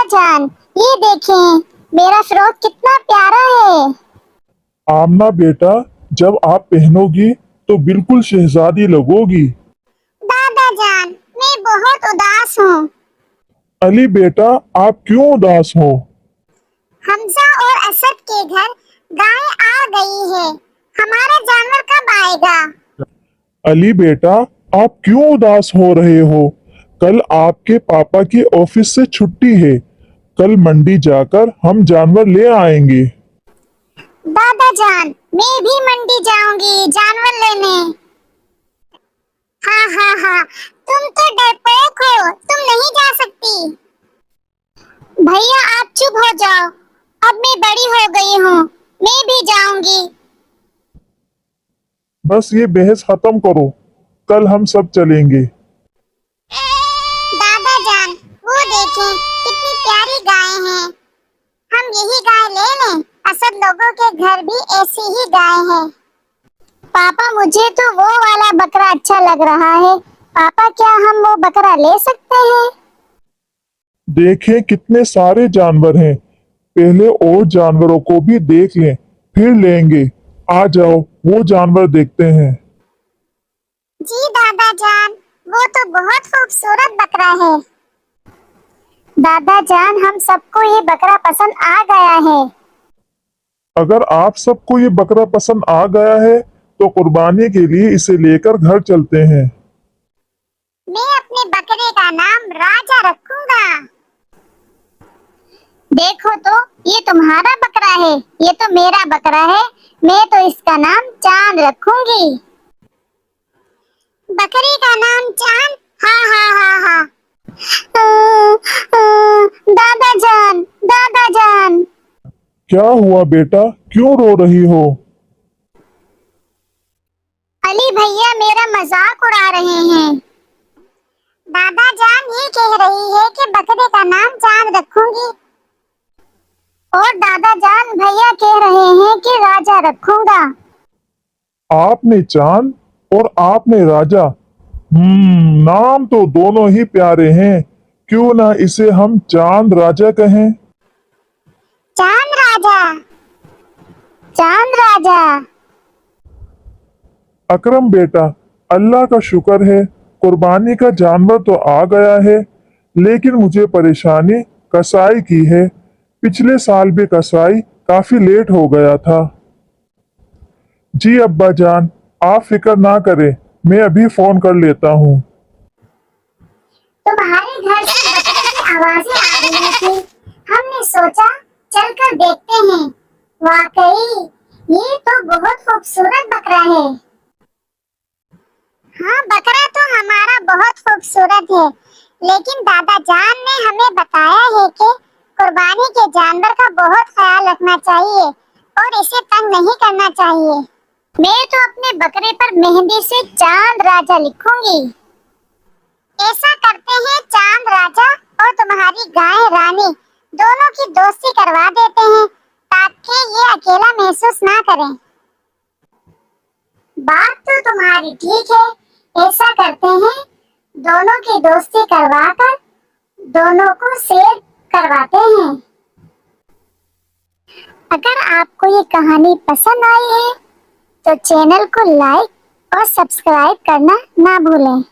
जान, ये देखें, मेरा फ्रॉक कितना प्यारा है। आमना बेटा, जब आप पहनोगी तो बिल्कुल शहजादी लगोगी। दादा जान, मैं बहुत उदास हूँ। अली बेटा, आप क्यों उदास हो? हमजा और असद के घर गाय आ गई है। हमारा जानवर कब आएगा? अली बेटा, आप क्यों उदास हो रहे हो? कल आपके पापा की ऑफिस से छुट्टी है। कल मंडी जाकर हम जानवर ले आएंगे। दादा जान, मैं भी मंडी जाऊंगी जानवर लेने। हाँ हाँ हाँ, तुम तो डरपोक हो, तुम नहीं जा सकती। भैया आप चुप हो जाओ, अब मैं बड़ी हो गई हूँ, मैं भी जाऊंगी। बस ये बहस खत्म करो, कल हम सब चलेंगे। दादा जान, वो देखें, कितनी प्यारी गाय हैं। हम यही गाय ले लें। असद लोगों के घर भी ऐसी ही गाय है। पापा, मुझे तो वो वाला बकरा अच्छा लग रहा है। पापा, क्या हम वो बकरा ले सकते हैं? देखें कितने सारे जानवर हैं। पहले और जानवरों को भी देख लें, फिर लेंगे। आ जाओ, वो जानवर देखते हैं। जी दादा जान, वो तो बहुत खूबसूरत बकरा है। दादा जान, हम सबको ये बकरा पसंद आ गया है। अगर आप सबको ये बकरा पसंद आ गया है तो कुर्बानी के लिए इसे लेकर घर चलते हैं। मैं अपने बकरे का नाम राजा रखूंगा। देखो तो, ये तुम्हारा बकरा है, ये तो मेरा बकरा है। मैं तो इसका नाम चांद रखूंगी। बकरी का नाम चांद? हाँ हाँ हाँ हाँ। दादा जान, दादा जान। क्या हुआ बेटा, क्यों रो रही हो? अली भैया मेरा मजाक उड़ा रहे हैं। दादा जान ये कह रही है कि बकरे का नाम चांद रखूंगी, और दादा जान भैया कह रहे हैं कि राजा रखूंगा। आपने चांद और आपने राजा। नाम तो दोनों ही प्यारे हैं। क्यों ना इसे हम चांद राजा कहें। चांद राजा, चांद राजा। अकरम बेटा, अल्लाह का शुक्र है, कुर्बानी का जानवर तो आ गया है। लेकिन मुझे परेशानी कसाई की है। पिछले साल भी कसाई काफी लेट हो गया था। जी अब्बा जान, आप फिक्र ना करें, मैं अभी फोन कर लेता हूँ। तुम्हारे घर से बकरे की आवाजें आ रही थी। हमने सोचा चलकर देखते हैं। वाकई ये तो बहुत खूबसूरत बकरा है। हाँ, बकरा तो हमारा बहुत खूबसूरत है, लेकिन दादा जान ने हमें बताया है कि कुर्बानी के जानवर का बहुत ख्याल रखना चाहिए और इसे तंग नहीं करना चाहिए। मैं तो अपने बकरे पर मेहंदी से चांद राजा लिखूंगी। ऐसा करते हैं चांद राजा और तुम्हारी गाय रानी दोनों की दोस्ती करवा देते हैं, ताकि ये अकेला महसूस ना करें। बात तो तुम्हारी ठीक है। ऐसा करते हैं, दोनों की दोस्ती करवाकर दोनों को शेयर करवाते हैं। अगर आपको ये कहानी पसंद आई है तो चैनल को लाइक और सब्सक्राइब करना ना भूलें।